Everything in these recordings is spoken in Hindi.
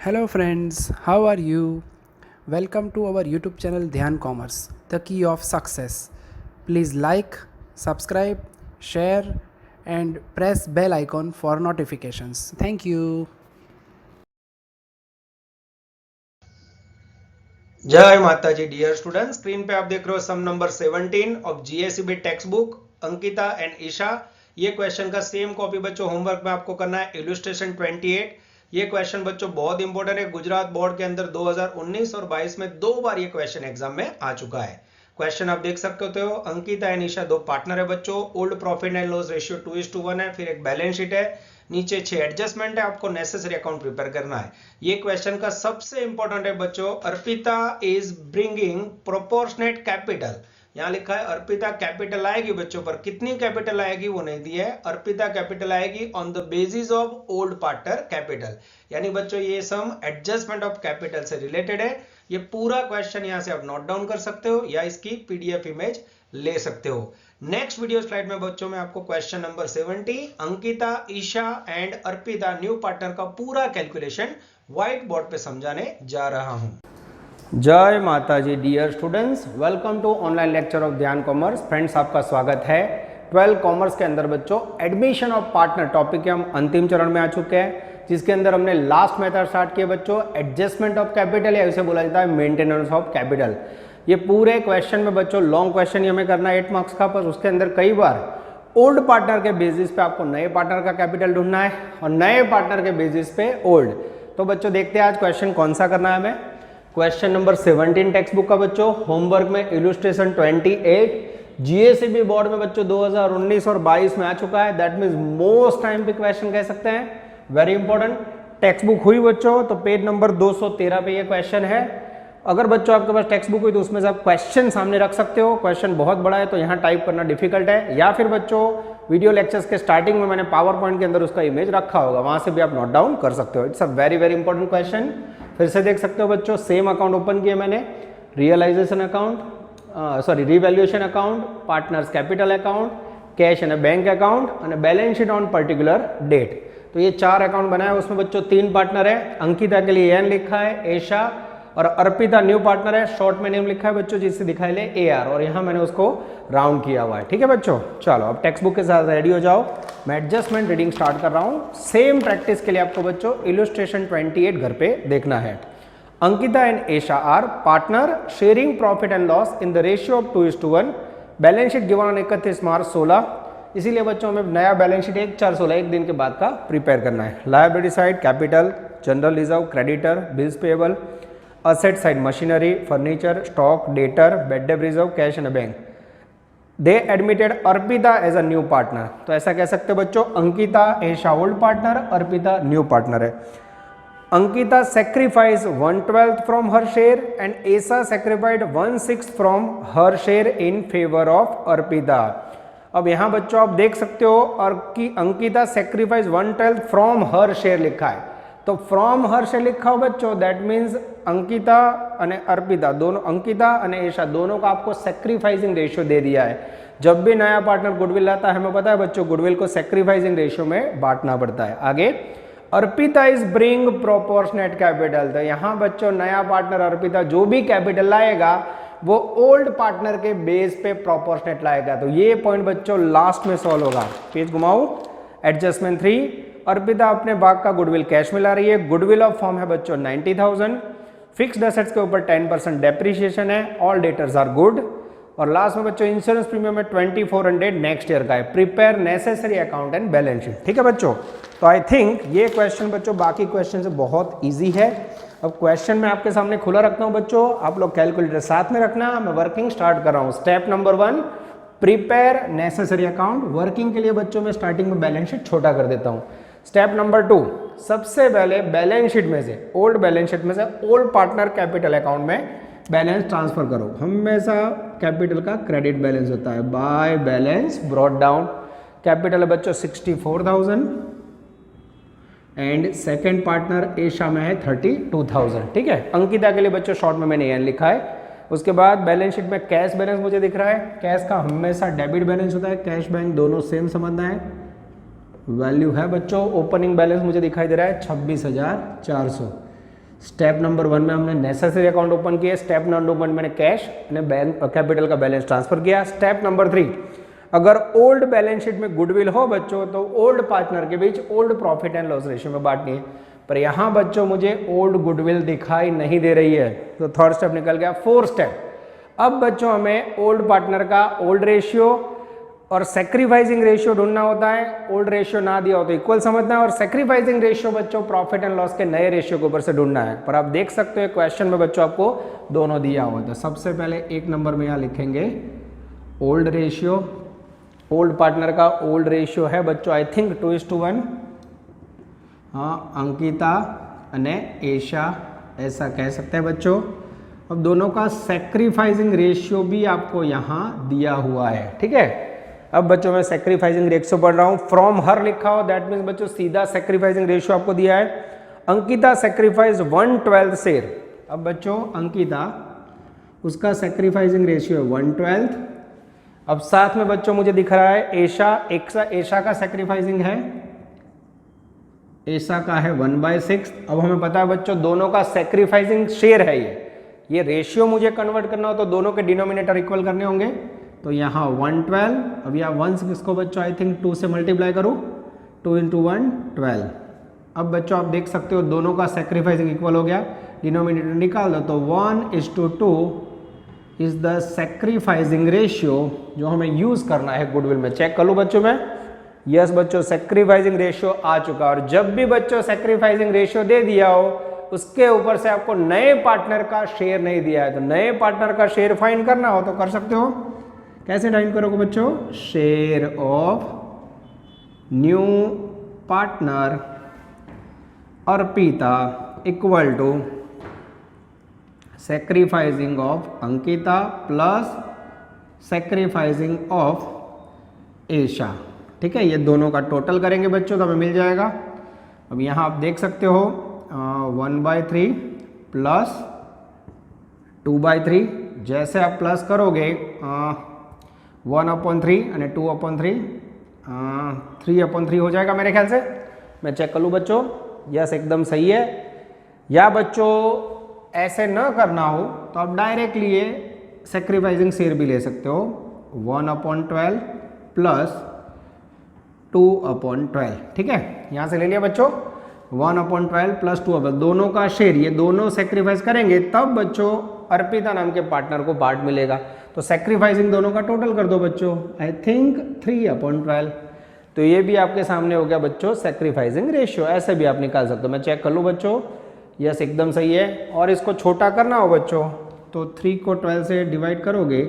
Hello friends, how are you? Welcome to our YouTube channel Dhyan Commerce, the key of success. Please like, subscribe, share and press bell icon for notifications. Thank you. जय माता जी डियर स्टूडेंट, स्क्रीन पे आप देख रहे हो sum number 17 of GSEB textbook Ankita and Isha. ये क्वेश्चन का सेम कॉपी बच्चों होमवर्क में आपको करना है। इलस्ट्रेशन 28। ये क्वेश्चन बच्चों बहुत इंपॉर्टेंट है। गुजरात बोर्ड के अंदर 2019 और 22 में 2 बार ये क्वेश्चन एग्जाम में आ चुका है। क्वेश्चन आप देख सकते हो, अंकिता एंड ईशा दो पार्टनर है बच्चों। Old profit and loss ratio 2:1 है। फिर एक बैलेंस शीट है, नीचे 6 एडजस्टमेंट है। आपको नेसेसरी अकाउंट प्रिपेयर करना है। ये क्वेश्चन का सबसे इंपॉर्टेंट है बच्चों, Arpita is bringing proportionate capital. यहां लिखा है अर्पिता कैपिटल आएगी बच्चों, पर कितनी कैपिटल आएगी वो नहीं दी है। अर्पिता कैपिटल आएगी on the basis of old partner capital. यानी बच्चों ये सम एडजस्टमेंट ऑफ कैपिटल से रिलेटेड है। ये पूरा क्वेश्चन यहां से आप नोट डाउन कर सकते हो या इसकी पीडीएफ इमेज ले सकते हो। नेक्स्ट वीडियो स्लाइड में बच्चों में आपको question number 70 Ankita, Isha and Arpita new partner का पूरा कैलकुलेशन व्हाइट बोर्ड पे समझाने जा रहा हूं। जय माता जी dear students, welcome to online lecture of Dhyan commerce. Friends आपका स्वागत है। 12 कॉमर्स के अंदर बच्चों एडमिशन ऑफ पार्टनर टॉपिक के हम अंतिम चरण में आ चुके हैं, जिसके अंदर हमने लास्ट मेथड स्टार्ट किया बच्चों एडजस्टमेंट ऑफ कैपिटल, या इसे बोला जाता है मेंटेनेंस ऑफ कैपिटल। ये पूरे क्वेश्चन में बच्चों लॉन्ग क्वेश्चन ही हमें करना है 8 मार्क्स का, पर उसके अंदर कई बार ओल्ड पार्टनर के बेसिस पे आपको नए पार्टनर का कैपिटल ढूंढना है और नए पार्टनर के बेसिस पे ओल्ड। तो बच्चों देखते हैं आज क्वेश्चन कौन सा करना है हमें। क्वेश्चन नंबर 17 टेक्स्ट बुक का बच्चों होमवर्क में इलस्ट्रेशन 28 जीएसईबी बोर्ड में बच्चों 2019 और 22 में आ चुका है। दैट मीन्स मोस्ट टाइम पे क्वेश्चन कह सकते हैं, वेरी इंपॉर्टेंट। टेक्स्ट बुक हुई बच्चों तो पेज नंबर 213 पे ये क्वेश्चन है। अगर बच्चों आपके पास टेक्स्ट बुक हुई तो उसमें से आप क्वेश्चन सामने रख सकते हो। क्वेश्चन बहुत बड़ा है तो यहाँ टाइप करना डिफिकल्ट है, या फिर बच्चों वीडियो लेक्चर्स के स्टार्टिंग में मैंने पावर पॉइंट के अंदर उसका इमेज रखा होगा, वहां से भी आप नोट डाउन कर सकते हो। It's a very very important question. फिर से देख सकते हो बच्चों, सेम अकाउंट ओपन किया मैंने, realisation account, revaluation account, partners capital account, cash and bank account और balance sheet on particular date. तो ये 4 अकाउंट बनाए, उसमें बच्चों 3 पार्टनर है। अंकिता के लिए एन लिखा है, एशा और अर्पिता न्यू पार्टनर है, शॉर्ट में नेम लिखा है बच्चों जिससे दिखाई ले AR, और यहाँ मैंने उसको राउंड किया हुआ है। ठीक है बच्चों, चलो अब टेक्स्ट बुक के साथ रेडी हो जाओ। मैं एडजस्टमेंट रीडिंग स्टार्ट कर रहा हूँ। सेम प्रैक्टिस के लिए आपको बच्चों इलस्ट्रेशन 28 घर पे देखना है। Ankita and Esha are partner sharing profit and loss in the ratio of 2:1। Balance sheet given on 31 March 16। इसीलिए बच्चों में नया बैलेंस शीट 1/4/16 एक दिन के बाद का प्रिपेयर करना है। Liability side capital, general reserve, creditor, bills payable, asset side machinery, furniture, stock, debtor, bad debt reserve, cash and bank. They admitted Arpita as a new partner. तो ऐसा कह सकते हो बच्चों, Ankita Esha old partner, Arpita new partner है। Ankita sacrifice 1/12 from her share and Esha sacrificed 1/6 from her share in favour of Arpita. अब यहां बच्चों आप देख सकते हो और कि Ankita sacrifice 1/12 from her share लिखा है, तो फ्रॉम हर शेयर लिखा हो बच्चों, दैट मीन्स अंकिता और अर्पिता दोनों, अंकिता और एशा दोनों का आपको सेक्रीफाइसिंग रेशियो दे दिया है। जब भी नया पार्टनर गुडविल लाता है, हमें पता है बच्चों गुडविल को सेक्रीफाइसिंग रेशियो में बांटना पड़ता है। आगे Arpita is bring proportionate capital. तो यहाँ बच्चों नया पार्टनर अर्पिता जो भी कैपिटल लाएगा वो ओल्ड पार्टनर के बेस पे प्रोपोर्शनेट लाएगा। तो ये पॉइंट बच्चों लास्ट में सॉल्व होगा। पेज घुमाओ, एडजस्टमेंट 3। अर्पिता अपने भाग का गुडविल कैश में ला रही है। गुडविल ऑफ फॉर्म है बच्चों 90,000। फिक्स्ड एसेट्स के ऊपर 10% डेप्रिसिएशन है। All debtors are good. और लास्ट में बच्चों इंश्योरेंस प्रीमियम है 2400 नेक्स्ट ईयर का है। Prepare necessary account and balance sheet. ठीक है बच्चों, तो आई थिंक ये क्वेश्चन बच्चों बाकी क्वेश्चन से बहुत ईजी है। अब क्वेश्चन मैं आपके सामने खुला रखता हूं बच्चों, आप लोग कैलकुलेटर साथ में रखना। मैं वर्किंग स्टार्ट कर रहा हूं। Step number 1, prepare necessary account. Working के लिए बच्चों मैं स्टार्टिंग में बैलेंस शीट छोटा कर देता हूं। स्टेप नंबर 2, सबसे पहले बैलेंस शीट में से, ओल्ड बैलेंस शीट में से ओल्ड पार्टनर कैपिटल अकाउंट में बैलेंस ट्रांसफर करो। हमेशा कैपिटल का क्रेडिट बैलेंस होता है, by balance brought down. Capital है बच्चों 64,000 एंड सेकेंड पार्टनर एशा में है 32,000। ठीक है, अंकिता के लिए बच्चों शॉर्ट में मैंने एन लिखा है। उसके बाद बैलेंस शीट में कैश बैलेंस मुझे दिख रहा है। कैश का हमेशा डेबिट बैलेंस होता है, कैश बैंक दोनों सेम समझना है। वैल्यू है बच्चों, ओपनिंग बैलेंस मुझे दिखाई दे रहा है 26,400। स्टेप नंबर 1 में हमने नेसेसरी अकाउंट ओपन किया, स्टेप नंबर 1 मैंने कैश कैपिटल का बैलेंस ट्रांसफर किया। स्टेप नंबर 3, अगर ओल्ड बैलेंस शीट में गुडविल हो बच्चों तो ओल्ड पार्टनर के बीच old profit and loss ratio में बांटनी है, पर यहाँ बच्चों मुझे ओल्ड गुडविल दिखाई नहीं दे रही है, तो थर्ड स्टेप निकल गया। फोर्थ स्टेप, अब बच्चों हमें ओल्ड पार्टनर का ओल्ड रेशियो और सेक्रीफाइसिंग रेशियो ढूंढना होता है। ओल्ड रेशियो ना दिया हो तो इक्वल समझना है, और सेक्रीफाइसिंग रेशियो बच्चों प्रॉफिट एंड लॉस के नए रेशियो के ऊपर से ढूंढना है। पर आप देख सकते हो क्वेश्चन में बच्चों आपको दोनों दिया हुआ था। सबसे पहले 1 नंबर में यहाँ लिखेंगे ओल्ड रेशियो, ओल्ड पार्टनर का ओल्ड रेशियो है बच्चों आई थिंक 2:1। हाँ, अंकिता अने एशा ऐसा कह सकते हैं बच्चों। अब दोनों का सेक्रीफाइसिंग रेशियो भी आपको यहाँ दिया हुआ है, ठीक है। अब बच्चों मैं सेक्रीफाइसिंग रेशियो पढ़ रहा हूँ, फ्रॉम हर लिखा हो, दैट मीन्स बच्चों सीधा सेक्रीफाइसिंग रेशियो आपको दिया है। Ankita sacrifice 1/12 share. अब बच्चों अंकिता, उसका सेक्रीफाइसिंग रेशियो है 1/12। अब साथ में बच्चों मुझे दिख रहा है एशा का सेक्रीफाइसिंग है, एशा का है 1/6। अब हमें पता है बच्चों दोनों का सेक्रीफाइसिंग शेयर है ये रेशियो मुझे कन्वर्ट करना हो तो दोनों के डिनोमिनेटर इक्वल करने होंगे, तो यहाँ 1/12। अब यहाँ 1 इसको बच्चों आई थिंक 2 से मल्टीप्लाई करूँ, 2 × 1 12। अब बच्चों आप देख सकते हो दोनों का सेक्रीफाइसिंग इक्वल हो गया, डिनोमिनेटर निकाल दो, तो 1:2 इज द सेक्रीफाइसिंग रेशियो जो हमें यूज करना है गुडविल में। चेक कर लूँ बच्चों में, यस बच्चों सेक्रीफाइसिंग रेशियो आ चुका। और जब भी बच्चों सेक्रीफाइसिंग रेशियो दे दिया हो उसके ऊपर से आपको नए पार्टनर का शेयर नहीं दिया है, तो नए पार्टनर का शेयर फाइंड करना हो तो कर सकते हो। कैसे फाइंड करोगे बच्चों? Share of new partner Arpita equal to sacrificing of Ankita plus sacrificing of Esha, ठीक है। ये दोनों का टोटल करेंगे बच्चों तो हमें मिल जाएगा। अब यहाँ आप देख सकते हो 1/3 प्लस 2/3, जैसे आप प्लस करोगे 1/3 और 2/3 3/3 हो जाएगा मेरे ख्याल से। मैं चेक कर लूँ बच्चों, यस एकदम सही है। या बच्चों ऐसे न करना हो तो आप डायरेक्टली ये सेक्रीफाइसिंग शेयर भी ले सकते हो, 1/12 प्लस 2/12, ठीक है। यहाँ से ले लिया बच्चों 1/12 प्लस 2/12, दोनों का शेयर, ये दोनों सेक्रीफाइस करेंगे तब बच्चों अर्पिता नाम के पार्टनर को पार्ट मिलेगा। तो सेक्रीफाइसिंग दोनों का टोटल कर दो बच्चों, आई थिंक 3/12। तो ये भी आपके सामने हो गया बच्चों सेक्रीफाइसिंग रेशियो। ऐसे भी आप निकाल सकते हो। मैं चेक कर लूँ बच्चों, यस एकदम सही है। और इसको छोटा करना हो बच्चों तो 3 को 12 से डिवाइड करोगे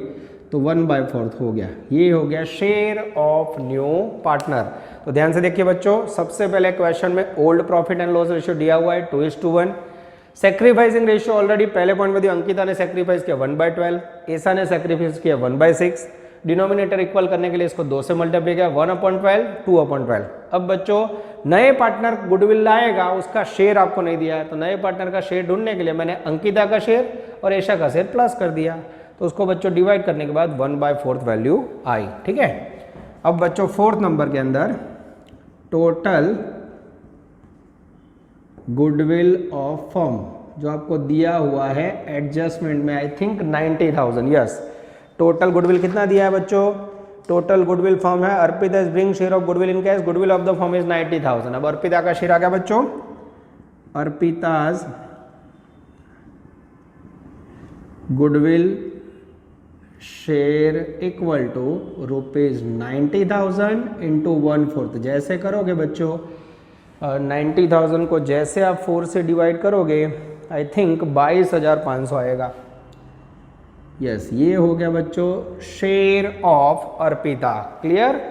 तो 1/4 हो गया। ये हो गया शेयर ऑफ न्यू पार्टनर। तो ध्यान से देखिए बच्चों, सबसे पहले क्वेश्चन में old profit and loss ratio दिया हुआ है 2:1। सेक्रीफाइसिंग रेशियो ऑलरेडी पहले पॉइंट में दिया, अंकिता ने सेक्रीफाइस किया 1/12, एशा ने सेक्रीफाइस किया 1/6। डिनोमिनेटर इक्वल करने के लिए इसको 2 से मल्टीप्लाई किया, 1/12 2/12। अब बच्चों नए पार्टनर गुडविल लाएगा, उसका शेयर आपको नहीं दिया है, तो नए पार्टनर का शेयर ढूंढने के लिए मैंने अंकिता का शेयर और एशा का शेयर प्लस कर दिया, तो उसको बच्चों डिवाइड करने के बाद 1/4 वैल्यू आई, ठीक है। अब बच्चों 4th नंबर के अंदर टोटल गुडविल ऑफ फर्म जो आपको दिया हुआ है एडजस्टमेंट में, I think 90,000, yes. Total goodwill कितना दिया है बच्चों? टोटल गुडविल फर्म है Arpita is bring share of goodwill in cash, goodwill of the firm is 90,000। अब अर्पिता का शेयर आ गया बच्चों, Arpita's goodwill share equal to ₹90,000 into 1/4। जैसे करोगे बच्चों 90,000 को जैसे आप 4 से डिवाइड करोगे आई थिंक 22,500 आएगा, यस। ये हो गया बच्चों शेयर ऑफ अर्पिता, क्लियर।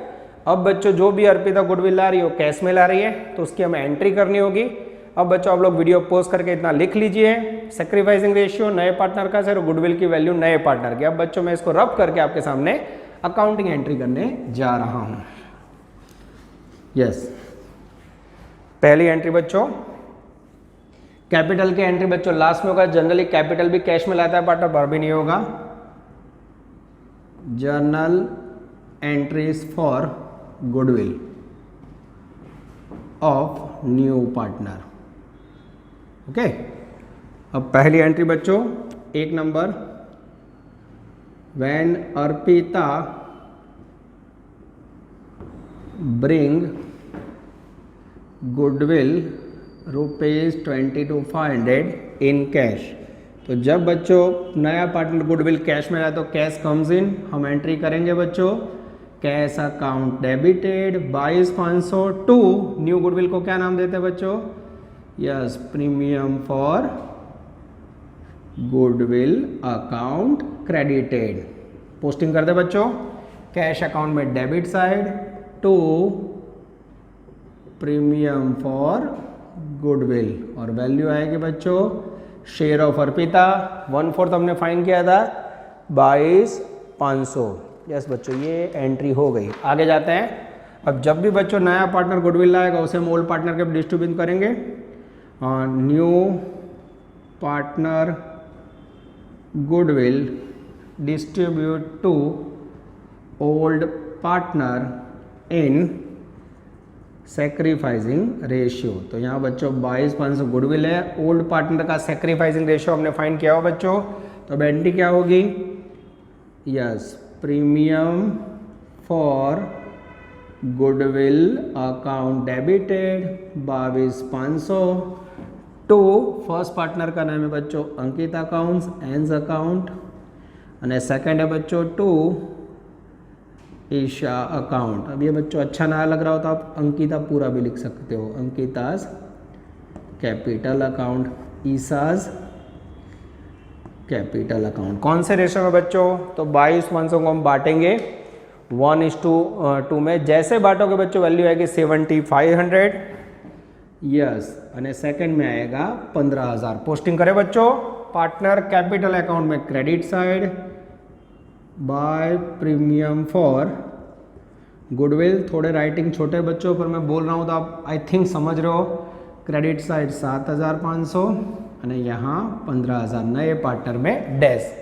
अब बच्चों जो भी अर्पिता गुडविल ला रही हो कैश में ला रही है तो उसकी हमें एंट्री करनी होगी। अब बच्चों आप लोग वीडियो पॉज करके इतना लिख लीजिए, सेक्रीफाइसिंग रेशियो नए पार्टनर का शेयर, गुडविल की वैल्यू नए पार्टनर की। अब बच्चों मैं इसको रब करके आपके सामने अकाउंटिंग एंट्री करने जा रहा हूं, यस। पहली एंट्री बच्चों कैपिटल की एंट्री बच्चों लास्ट में होगा, जनरली कैपिटल भी कैश में लाता है पार्टनर, पर भी नहीं होगा। Journal entries for goodwill of new partner, okay. अब पहली एंट्री बच्चों 1 number, when Arpita bring goodwill ₹22,500 in cash. तो जब बच्चों नया पार्टनर गुडविल कैश में आया तो कैश कम्स इन, हम एंट्री करेंगे बच्चों cash account debited 22,500 to new goodwill को क्या नाम देते हैं बच्चों? Yes, premium for goodwill account credited. Posting कर दे बच्चों कैश अकाउंट में debit side to premium for goodwill, और वैल्यू आएगी बच्चों शेयर ऑफ अर्पिता 1/4 हमने फाइन किया था 22,500। यस बच्चों, ये एंट्री हो गई। आगे जाते हैं। अब जब भी बच्चों नया पार्टनर गुडविल लाएगा उसे हम ओल्ड पार्टनर के डिस्ट्रीब्यूट करेंगे। New partner goodwill distribute to old partner in sacrificing ratio. तो यहाँ बच्चों 22,500 गुडविल है, ओल्ड पार्टनर का सेक्रीफाइसिंग रेशियो हमने फाइंड किया हो बच्चों। तो अब एंट्री क्या होगी? Yes, premium for goodwill account debited 22,500 to first partner का नाम है बच्चों अंकिता अकाउंट्स एंड अकाउंट, और सेकंड है बच्चों टू ईशा अकाउंट। अब ये बच्चों अच्छा ना लग रहा हो तो आप अंकिता पूरा भी लिख सकते हो, अंकिताज कैपिटल अकाउंट, ईसाज कैपिटल अकाउंट। कौन से रेशो में बच्चों? तो 22,500 को हम बांटेंगे 1:2 में। जैसे बांटोगे बच्चों वैल्यू आएगी 7,500। यस, और सेकंड में आएगा 15,000। पोस्टिंग करें बच्चों पार्टनर कैपिटल अकाउंट में credit side bye premium for goodwill. थोड़े राइटिंग छोटे बच्चों पर मैं बोल रहा हूँ तो आप आई थिंक समझ रहे हो। क्रेडिट साइड 7,500 और यहाँ 15,000 नए पार्टनर में डैश।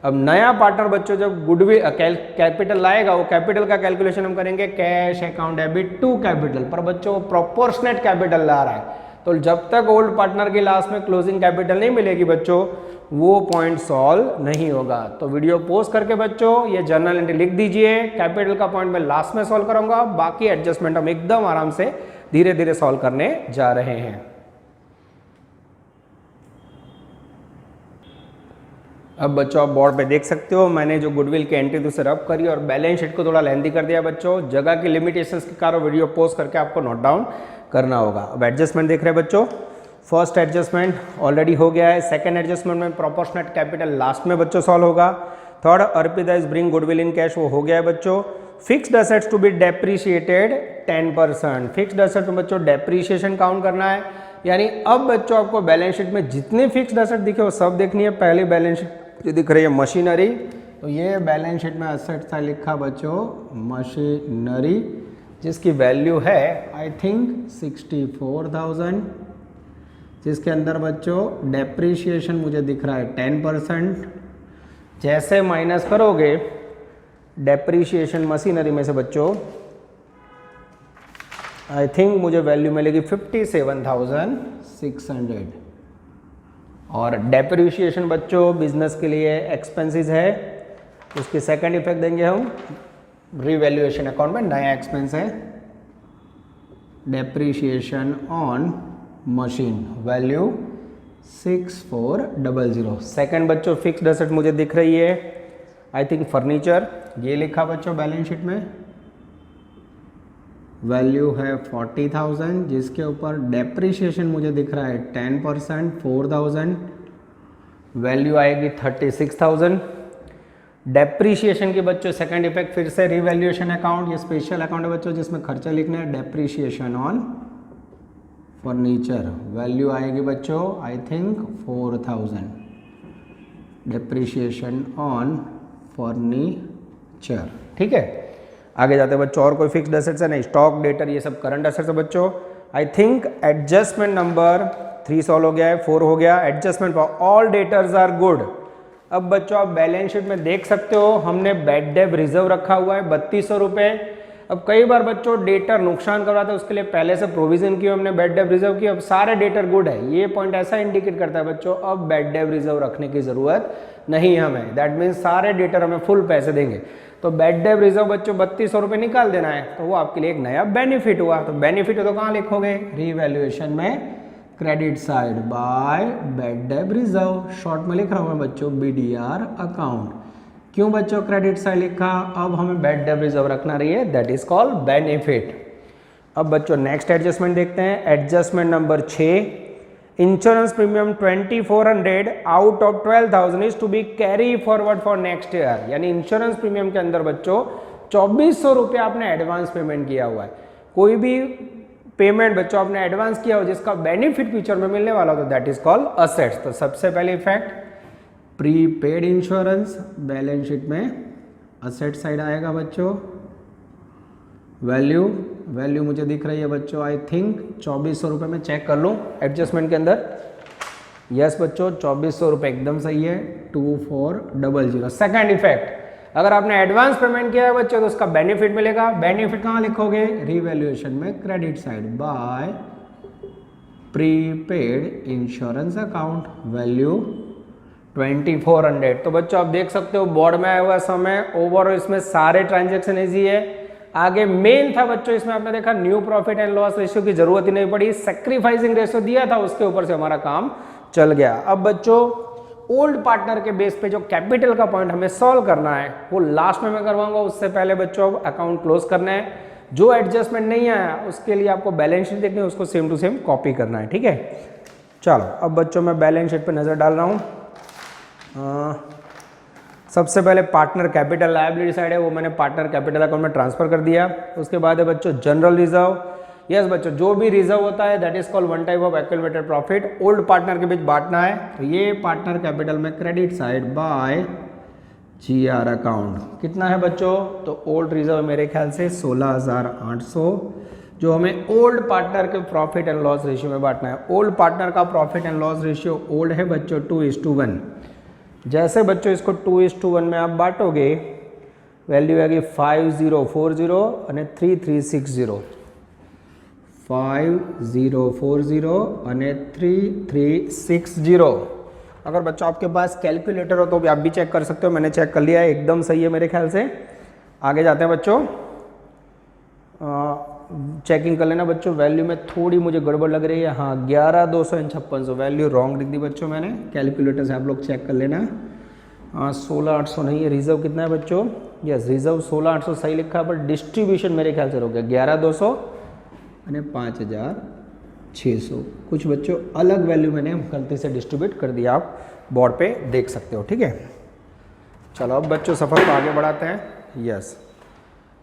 अब नया पार्टनर बच्चों जब गुडविल कैपिटल लाएगा वो कैपिटल का कैलकुलेशन हम करेंगे cash account debit to capital, पर बच्चों प्रोपोर्शनेट कैपिटल ला रहा है तो जब तक ओल्ड पार्टनर के लास्ट में क्लोजिंग कैपिटल नहीं मिलेगी बच्चों वो पॉइंट सॉल्व नहीं होगा। तो वीडियो पोस्ट करके बच्चों ये जर्नल एंट्री लिख दीजिए, कैपिटल का पॉइंट मैं लास्ट में सॉल्व करूंगा, बाकी एडजस्टमेंट हम एकदम आराम से धीरे धीरे सॉल्व करने जा रहे हैं। अब बच्चों आप बोर्ड पे देख सकते हो मैंने जो गुडविल की एंट्री उसे रब करी और बैलेंस शीट को थोड़ा लेंथी कर दिया बच्चों। जगह की लिमिटेशंस के कारण वीडियो पोस्ट करके आपको नोट डाउन करना होगा। अब एडजस्टमेंट देख रहे हैं बच्चों, फर्स्ट एडजस्टमेंट ऑलरेडी हो गया है, सेकंड एडजस्टमेंट में प्रोपोर्शनेट कैपिटल लास्ट में बच्चों सॉल्व होगा। Third Arpita is bring goodwill in cash वो हो गया है बच्चों। Fixed assets to be depreciated 10%। Fixed asset में बच्चों डेप्रिशिएशन काउंट करना है, यानी अब बच्चों आपको बैलेंस शीट में जितने फिक्स्ड एसेट दिखे वो सब देखनी है। पहली बैलेंस शीट जो दिख रही है मशीनरी, तो ये बैलेंस शीट में एसेट था लिखा बच्चों मशीनरी जिसकी वैल्यू है आई थिंक 64,000, जिसके अंदर बच्चों डेप्रीशिएशन मुझे दिख रहा है 10%। जैसे माइनस करोगे डेप्रीशिएशन मशीनरी में से बच्चों आई थिंक मुझे वैल्यू मिलेगी 57,600। और डेप्रीशिएशन बच्चों बिजनेस के लिए एक्सपेंसेस है, उसकी सेकंड इफेक्ट देंगे हम रिवैल्यूएशन अकाउंट में, नया एक्सपेंस है depreciation on machine value 6400। Second बच्चों फिक्स्ड एसेट मुझे दिख रही है आई थिंक फर्नीचर, ये लिखा बच्चों बैलेंस शीट में वैल्यू है 40,000 जिसके ऊपर डेप्रीशिएशन मुझे दिख रहा है 10% 4,000, वैल्यू आएगी 36,000। डेप्रीशिएशन के बच्चों सेकंड इफेक्ट फिर से रिवैल्यूएशन अकाउंट, ये स्पेशल अकाउंट है बच्चों जिसमें खर्चा लिखना है। डेप्रीशिएशन ऑन फर्नीचर वैल्यू आएगी बच्चों I think 4,000। Depreciation on furniture, ठीक है। आगे जाते हैं बच्चों, और कोई फिक्स्ड एसेट्स है नहीं, स्टॉक डेटर ये सब करंट एसेट्स है बच्चों। I think adjustment number 3 solve हो गया है, 4 हो गया। Adjustment for all debtors are good. अब बच्चों आप बैलेंस शीट में देख सकते हो हमने बैड डेब रिजर्व रखा हुआ है 3200 रुपये। अब कई बार बच्चों डेटर नुकसान करवाते हैं, उसके लिए पहले से प्रोविजन की हमने बैड डेट रिजर्व की, अब सारे डेटर गुड है, ये पॉइंट ऐसा इंडिकेट करता है बच्चों अब बैड डेट रिजर्व रखने की जरूरत नहीं है हमें, दैट मीन्स सारे डेटर हमें फुल पैसे देंगे। तो बैड डेट रिजर्व बच्चों 3200 रुपये निकाल देना है, तो वो आपके लिए एक नया बेनिफिट हुआ। तो बेनिफिट हो तो कहाँ लिखोगे, रीवैल्यूएशन में credit side by bad debt reserve, short में लिख रहा हूँ मैं बच्चों BDR अकाउंट। क्यों बच्चों क्रेडिट साइड लिखा, अब हमें बैड डेट रिजर्व रखना रही है, दैट इज कॉल्ड बेनिफिट। अब बच्चों नेक्स्ट एडजस्टमेंट देखते हैं, adjustment number 6, insurance premium 2400 out of 12,000 is to be carry forward for next year. यानी इंश्योरेंस प्रीमियम के अंदर बच्चों 2400 रुपये आपने एडवांस पेमेंट किया हुआ है, कोई भी पेमेंट बच्चों आपने एडवांस किया हो जिसका बेनिफिट फ्यूचर में मिलने वाला हो तो दैट इज कॉल्ड असेट्स। तो सबसे पहले effect prepaid insurance, balance sheet में असेट साइड आएगा बच्चों। वैल्यू मुझे दिख रही है बच्चों, आई थिंक 2400 रुपये में चेक कर लूँ एडजस्टमेंट के अंदर, यस बच्चों 2400 रुपये एकदम सही है, 2400। सेकेंड इफेक्ट, अगर आपने एडवांस पेमेंट किया है बच्चों तो उसका बेनिफिट मिलेगा, बेनिफिट कहाँ लिखोगे, रीवैल्यूएशन में credit side bye prepaid insurance account, value 2400। तो बच्चों आप देख सकते हो बोर्ड में आया हुआ समय ओवरऑल इसमें सारे ट्रांजेक्शन इजी है। आगे मेन था बच्चों इसमें आपने देखा new profit and loss ratio की जरूरत ही नहीं पड़ी, सैक्रिफाइसिंग रेशियो दिया था उसके ऊपर से हमारा काम चल गया। अब बच्चों ओल्ड पार्टनर के बेस पे जो कैपिटल का पॉइंट हमें सॉल्व करना है वो लास्ट में मैं करवाऊंगा, उससे पहले बच्चों अकाउंट क्लोज करना है। जो एडजस्टमेंट नहीं आया उसके लिए आपको बैलेंस शीट देखनी है, उसको सेम टू सेम कॉपी करना है, ठीक है। चलो अब बच्चों मैं बैलेंस शीट पे नजर डाल रहा हूँ। सबसे पहले पार्टनर कैपिटल लायबिलिटी साइड है वो मैंने पार्टनर कैपिटल अकाउंट में ट्रांसफर कर दिया। उसके बाद है बच्चों जनरल रिजर्व, यस बच्चों जो भी रिजर्व होता है that is called one type of accumulated profit, old partner के बीच बांटना है। तो ये पार्टनर कैपिटल में credit side bye GR account कितना है बच्चों, तो ओल्ड रिजर्व मेरे ख्याल से 16,800 जो हमें ओल्ड पार्टनर के प्रॉफिट एंड लॉस रेशियो में बांटना है। ओल्ड पार्टनर का profit and loss ratio old है बच्चों 2:1। जैसे बच्चों इसको 2:1 में आप बांटोगे वैल्यू आएगी 5040 और 3360, 5040 और 3360। अगर बच्चों आपके पास कैलकुलेटर हो तो आप भी चेक कर सकते हो, मैंने चेक कर लिया है एकदम सही है मेरे ख्याल से। आगे जाते हैं बच्चों, चेकिंग कर लेना बच्चों, वैल्यू में थोड़ी मुझे गड़बड़ लग रही है, हाँ 11,256 वैल्यू रॉन्ग लिख दी बच्चों मैंने, कैलकुलेटर से आप लोग चेक कर लेना। 16,800 नहीं है, रिजर्व कितना है बच्चों, यस रिजर्व 16,800 सही लिखा है, पर डिस्ट्रीब्यूशन मेरे ख्याल से हो गया 11,200 और 5,600, कुछ बच्चों अलग वैल्यू मैंने गलती से डिस्ट्रीब्यूट कर दिया, आप बोर्ड पे देख सकते हो, ठीक है। चलो अब बच्चों सफ़र को आगे बढ़ाते हैं, यस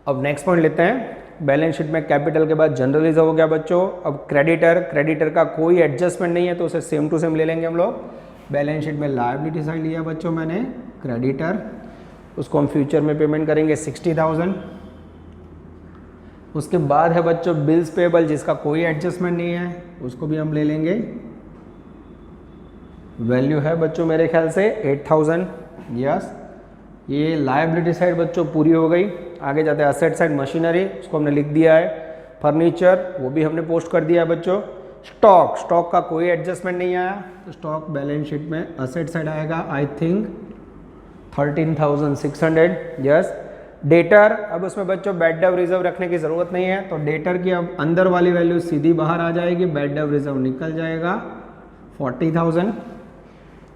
अब नेक्स्ट पॉइंट लेते हैं। बैलेंस शीट में कैपिटल के बाद जनरल रिजर्व हो गया बच्चों। अब क्रेडिटर का कोई एडजस्टमेंट नहीं है तो उसे सेम टू सेम ले लेंगे हम लोग। बैलेंस शीट में लायबिलिटी साइड लिया बच्चों मैंने क्रेडिटर, उसको हम फ्यूचर में पेमेंट करेंगे 60,000। उसके बाद है बच्चों बिल्स पेबल जिसका कोई एडजस्टमेंट नहीं है, उसको भी हम ले लेंगे। वैल्यू है बच्चों मेरे ख्याल से 8,000, यस ये लायबिलिटी साइड बच्चों पूरी हो गई। आगे जाते हैं असेट साइड, मशीनरी उसको हमने लिख दिया है, फर्नीचर वो भी हमने पोस्ट कर दिया है बच्चों। स्टॉक का कोई एडजस्टमेंट नहीं आया तो स्टॉक बैलेंस शीट में असेट साइड आएगा, आई थिंक 13,600, यस। डेटर, अब उसमें बच्चों बैड डेट रिजर्व रखने की ज़रूरत नहीं है तो डेटर की अब अंदर वाली वैल्यू सीधी बाहर आ जाएगी, बैड डेट रिजर्व निकल जाएगा 40,000।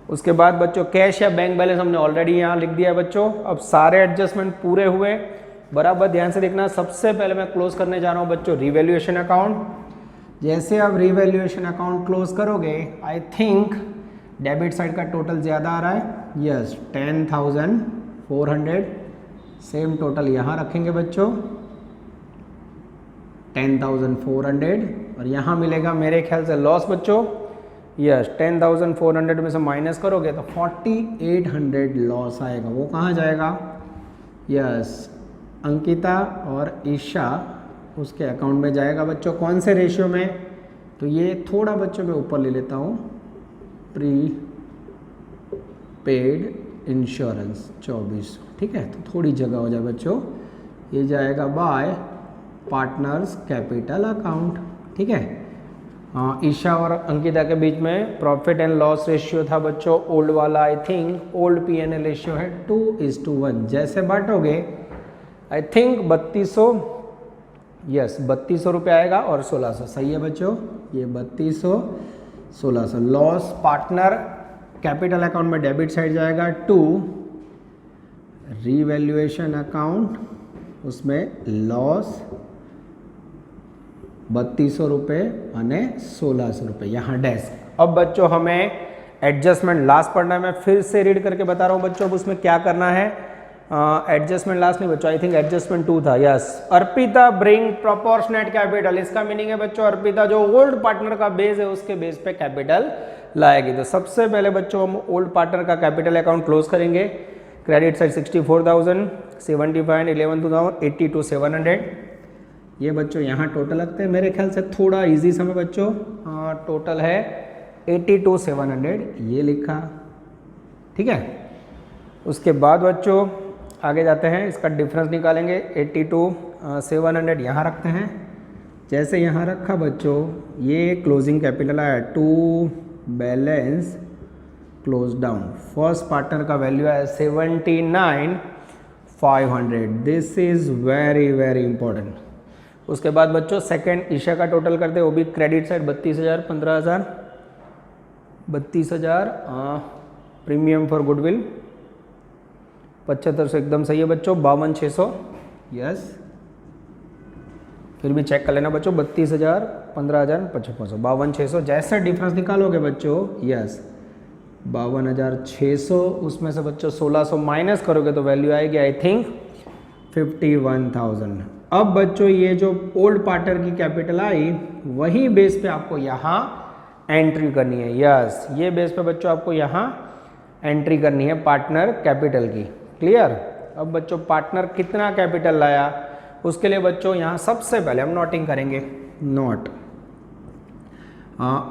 उसके बाद बच्चों कैश या बैंक बैलेंस हमने ऑलरेडी यहाँ लिख दिया है बच्चों। अब सारे एडजस्टमेंट पूरे हुए, बराबर ध्यान से देखना। सबसे पहले मैं क्लोज करने जा रहा हूँ बच्चों रिवैल्यूएशन अकाउंट। जैसे आप रिवैल्यूएशन अकाउंट क्लोज करोगे आई थिंक डेबिट साइड का टोटल ज़्यादा आ रहा है, यस 10,400, सेम टोटल यहाँ रखेंगे बच्चों 10,400 और यहाँ मिलेगा मेरे ख्याल से लॉस बच्चों, यस 10,400 में से माइनस करोगे तो 4,800 लॉस आएगा। वो कहाँ जाएगा, यस अंकिता और ईशा उसके अकाउंट में जाएगा बच्चों। कौन से रेशियो में, तो ये थोड़ा बच्चों में ऊपर ले लेता हूँ, प्री पेड इंश्योरेंस 2400, ठीक है तो थोड़ी जगह हो जाए बच्चों, ये जाएगा बाय पार्टनर्स कैपिटल अकाउंट। ठीक है, ईशा और अंकिता के बीच में प्रॉफिट एंड लॉस रेशियो था बच्चों ओल्ड वाला, I think old P&L ratio है 2:1। जैसे बांटोगे आई थिंक 3200, यस 3200 रुपये आएगा और 1600, सही है बच्चों, ये 3200 1600। लॉस पार्टनर कैपिटल अकाउंट में डेबिट साइड जाएगा टू रीवैल्यूएशन अकाउंट, उसमें लॉस 3200 रुपये અને 1600 रुपये, यहाँ डैश। अब बच्चों हमें एडजस्टमेंट लास्ट पढ़ना है, मैं फिर से रीड करके बता रहा हूँ बच्चों, अब उसमें क्या करना है। एडजस्टमेंट लास्ट नहीं बच्चों, आई थिंक एडजस्टमेंट 2 था, yes. Arpita bring proportionate capital, इसका मीनिंग है बच्चों अर्पिता जो ओल्ड पार्टनर का बेस है उसके बेस पे कैपिटल लाएगी। तो सबसे पहले बच्चों हम ओल्ड पार्टनर का कैपिटल अकाउंट क्लोज करेंगे। Credit side 64,000, 75 11,000, 82,700। ये बच्चों यहाँ टोटल लगते हैं, मेरे ख्याल से थोड़ा इजी समय बच्चों, टोटल है 82,700 ये लिखा। ठीक है, उसके बाद बच्चों आगे जाते हैं, इसका डिफरेंस निकालेंगे। 82,700 यहाँ रखते हैं। जैसे यहाँ रखा बच्चों, ये क्लोजिंग कैपिटल आया, to balance close down. First partner का वैल्यू आया 79,500, this is very very important. उसके बाद बच्चों सेकंड ईशा का टोटल करते हैं, वो भी credit side 32,000, 15,000, 32,000, premium for goodwill 7500 एकदम सही है बच्चों, 52,600, यस। फिर भी चेक कर लेना बच्चों, 32,000, 15,000, 5500, 52,600। जैसे डिफरेंस निकालोगे बच्चों, यस 52,600, उसमें से बच्चों 1600 माइनस करोगे तो वैल्यू आएगी आई थिंक 51,000। अब बच्चों ये जो ओल्ड पार्टनर की कैपिटल आई वही बेस पे आपको यहाँ एंट्री करनी है, यस ये बेस पे बच्चों आपको यहाँ एंट्री करनी है पार्टनर कैपिटल की। क्लियर। अब बच्चों पार्टनर कितना कैपिटल लाया उसके लिए बच्चों यहाँ सबसे पहले हम नोटिंग करेंगे। Note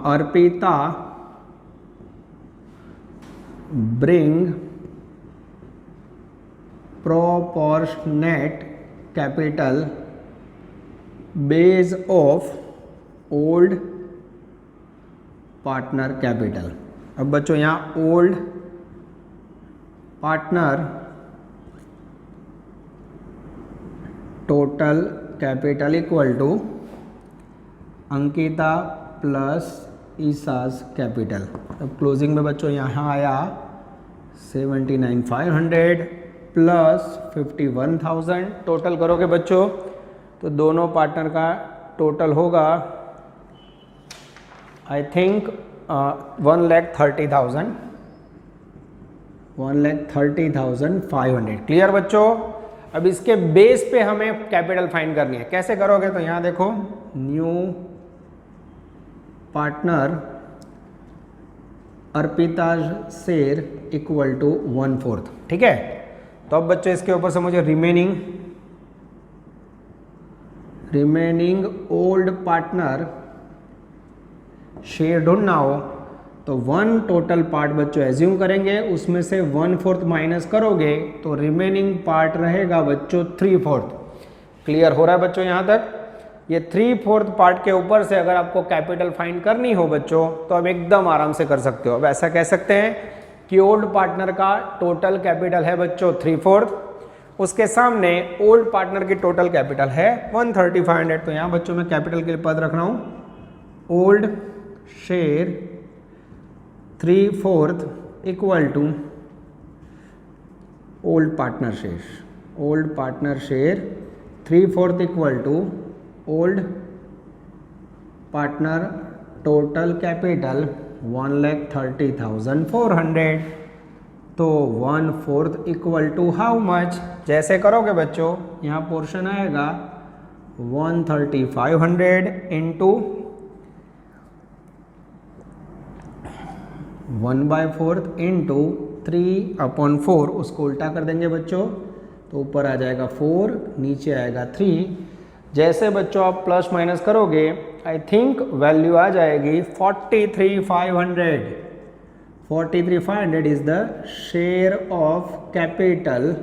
Arpita bring proportionate capital base of old partner capital. अब बच्चों यहाँ old partner total capital equal to Ankita plus Isha's capital. अब क्लोजिंग में बच्चों यहाँ आया 79,500 प्लस 51,000। टोटल करोगे बच्चों तो दोनों पार्टनर का टोटल होगा आई थिंक 1,30,000, 1,30,500। क्लियर बच्चों। अब इसके बेस पे हमें कैपिटल फाइंड करनी है। कैसे करोगे तो यहाँ देखो new partner Arpita share equal to 1/4। ठीक है। तो अब बच्चों इसके ऊपर से मुझे रिमेनिंग ओल्ड पार्टनर शेयर ढूंढना हो तो 1 टोटल पार्ट बच्चों एज्यूम करेंगे, उसमें से 1/4 माइनस करोगे तो रिमेनिंग पार्ट रहेगा बच्चों 3/4। क्लियर हो रहा है बच्चों यहाँ तक। ये 3/4 पार्ट के ऊपर से अगर आपको कैपिटल फाइंड करनी हो बच्चों तो अब एकदम आराम से कर सकते हो। अब ऐसा कह सकते हैं कि ओल्ड पार्टनर का टोटल कैपिटल है बच्चों 3/4, उसके सामने ओल्ड पार्टनर की टोटल कैपिटल है 1,30,500। तो यहाँ बच्चों मैं कैपिटल के लिए पद रख रहा हूँ old share 3/4 equal to old partner share. Old partner share 3/4 equal to old partner total capital 1,30,400। तो 1/4 इक्वल टू हाउ मच। जैसे करोगे बच्चों यहाँ पोर्शन आएगा 1,30,500 इंटू 1/4 इंटू 3/4, उसको उल्टा कर देंगे बच्चों तो ऊपर आ जाएगा 4, नीचे आएगा 3। जैसे बच्चों आप प्लस माइनस करोगे आई थिंक वैल्यू आ जाएगी 43,500। 43,500 is the share of capital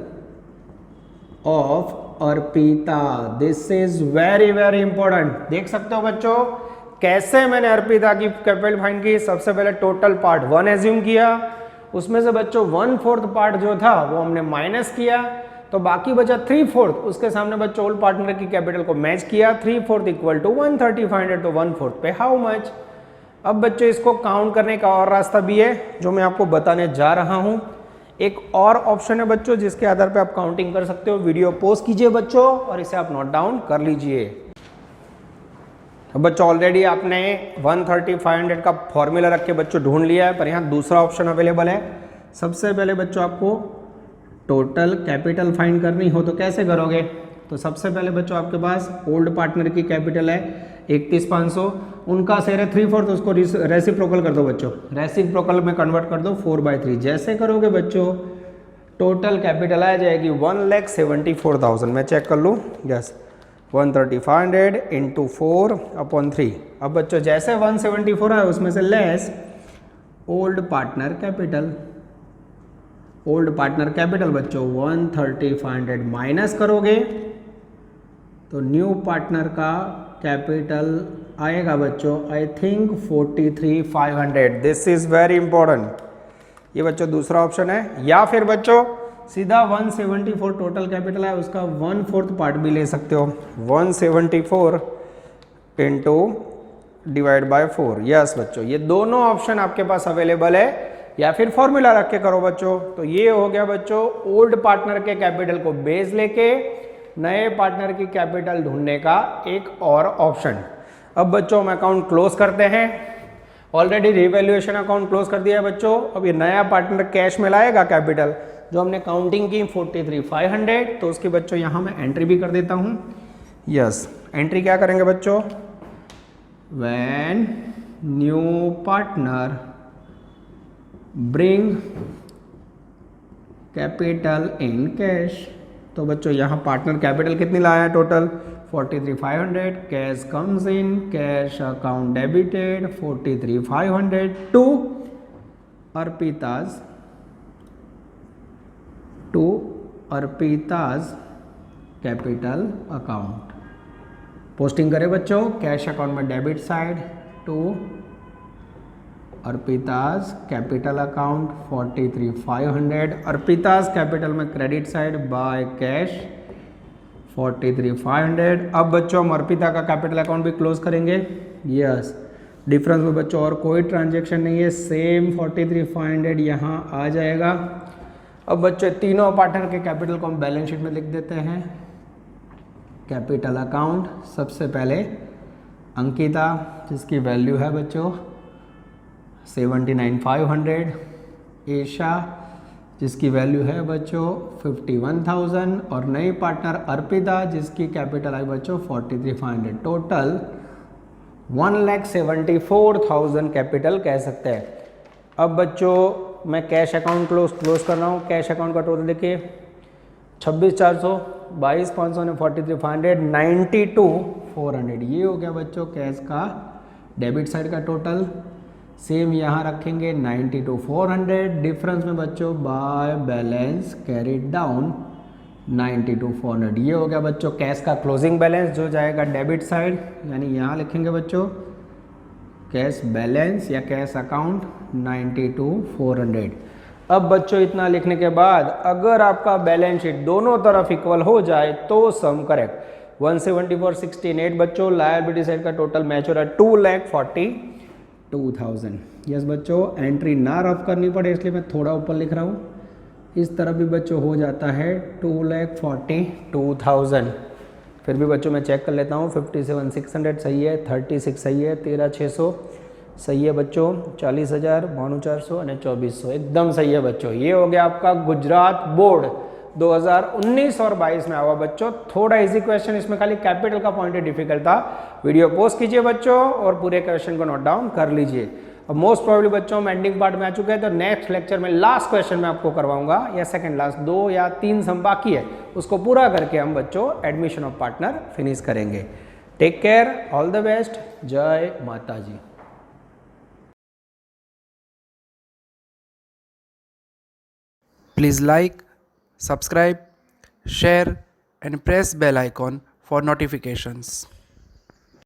of Arpita. This is very very important. देख सकते हो बच्चों कैसे मैंने अर्पिता की कैपिटल फाइंड की। सबसे पहले टोटल पार्ट 1 एज्यूम किया, उसमें से बच्चों 1/4 पार्ट जो था वो हमने माइनस किया, तो बाकी बचा 3/4। उसके सामने बच्चों ओल्ड पार्टनर की कैपिटल को मैच किया। 3/4 इक्वल टू 13500, तो 1/4 पे हाउ मच। अब बच्चों इसको काउंट करने का और रास्ता भी है जो मैं आपको बताने जा रहा हूं। एक और ऑप्शन है बच्चों जिसके आधार पे आप काउंटिंग कर सकते हो। वीडियो पॉज कीजिए बच्चों और इसे आप नोट डाउन कर लीजिए। तो बच्चों ऑलरेडी आपने 13500 का फॉर्मूला रख के बच्चों ढूंढ लिया है, पर यहाँ दूसरा ऑप्शन अवेलेबल है। सबसे पहले बच्चों आपको टोटल कैपिटल फाइंड करनी हो तो कैसे करोगे? तो सबसे पहले बच्चों आपके पास ओल्ड पार्टनर की कैपिटल है 31,500, उनका शेयर है 3/4, उसको रेसिप्रोकल कर दो बच्चों। रेसिप्रोकल में कन्वर्ट कर दो 4/3। जैसे करोगे बच्चों टोटल कैपिटल आ जाएगी 1,74,000। मैं चेक कर लूँ, यस 13500 इंटू 4/3। अब बच्चों जैसे 174 है उसमें से less old partner capital. Old partner capital बच्चों 13500 माइनस करोगे तो न्यू पार्टनर का कैपिटल आएगा बच्चों I think 43,500। This is very important. ये बच्चों दूसरा ऑप्शन है। या फिर बच्चों सीधा 174 टोटल कैपिटल है उसका 1/4 पार्ट भी ले सकते हो। 174 इंटू डिवाइड बाय 4। यस बच्चों ये दोनों ऑप्शन आपके पास अवेलेबल है, या फिर फॉर्मूला रख के करो बच्चों। तो ये हो गया बच्चों ओल्ड पार्टनर के कैपिटल को बेस लेके नए पार्टनर की कैपिटल ढूंढने का एक और ऑप्शन। अब बच्चों हम अकाउंट क्लोज करते हैं। ऑलरेडी रिवैल्यूएशन अकाउंट क्लोज कर दिया है बच्चों। अब ये नया पार्टनर कैश में लाएगा कैपिटल जो हमने काउंटिंग की 43,500, तो उसकी बच्चों यहाँ मैं एंट्री भी कर देता हूँ। यस एंट्री क्या करेंगे बच्चों? When new partner bring capital in cash. तो बच्चों यहाँ पार्टनर कैपिटल कितनी लाया है total 43,500। Cash comes in, cash account debited 43,500 to Arpita's capital account. Posting करें बच्चों कैश अकाउंट में debit side to Arpita's capital account 43,500। Arpita's capital में क्रेडिट साइड बाय कैश 43,500। अब बच्चों हम अर्पिता का कैपिटल अकाउंट भी क्लोज करेंगे। यस डिफरेंस में बच्चों और कोई ट्रांजैक्शन नहीं है, सेम 43,500 यहाँ आ जाएगा। अब बच्चों तीनों पार्टनर के कैपिटल को हम बैलेंस शीट में लिख देते हैं। कैपिटल अकाउंट सबसे पहले अंकिता जिसकी वैल्यू है बच्चों 79,500, ईशा जिसकी वैल्यू है बच्चों 51,000 और नई पार्टनर अर्पिता जिसकी कैपिटल आई बच्चों 43,500। टोटल 1,74,000 कैपिटल कह सकते हैं। अब बच्चों मैं कैश अकाउंट क्लोज कर रहा हूँ। कैश अकाउंट का टोटल देखिए 26,400, 22,500 ने 43,500, 92,400। ये हो गया बच्चों कैश का डेबिट साइड का टोटल। सेम यहाँ रखेंगे 92,400। डिफरेंस में बच्चों बाय बैलेंस कैरिड डाउन 92,400। ये हो गया बच्चों कैश का क्लोजिंग बैलेंस जो जाएगा डेबिट साइड, यानी यहाँ लिखेंगे बच्चों कैश बैलेंस या कैश अकाउंट 92,400। अब बच्चों इतना लिखने के बाद अगर आपका बैलेंस शीट दोनों तरफ इक्वल हो जाए तो सम करेक्ट 174,16,8 बच्चों लायबिलिटी साइड का टोटल मैच हो रहा है 2,42,000। यस बच्चों एंट्री ना रफ करनी पड़े इसलिए मैं थोड़ा ऊपर लिख रहा हूँ। इस तरफ भी बच्चों हो जाता है 2,42,000। फिर भी बच्चों मैं चेक कर लेता हूँ 57,600 सही है, 36 सही है, 13,600 सही है बच्चों, 40,000, 92,400 और 2400 एकदम सही है बच्चों। ये हो गया आपका गुजरात बोर्ड 2019 और 22 में आवा बच्चों। थोड़ा इजी क्वेश्चन, इसमें खाली कैपिटल का पॉइंट डिफिकल्ट था। वीडियो पोस्ट कीजिए बच्चों और पूरे क्वेश्चन को नोट डाउन कर लीजिए। अब मोस्ट प्रोबेबली बच्चों हम एंडिंग पार्ट में आ चुके हैं, तो नेक्स्ट लेक्चर में लास्ट क्वेश्चन मैं आपको करवाऊंगा, या सेकंड लास्ट 2 या 3 सम बाकी है, उसको पूरा करके हम बच्चों एडमिशन ऑफ पार्टनर फिनिश करेंगे। Take care, all the best, जय माता जी। Please like, subscribe, share and press bell icon for notifications.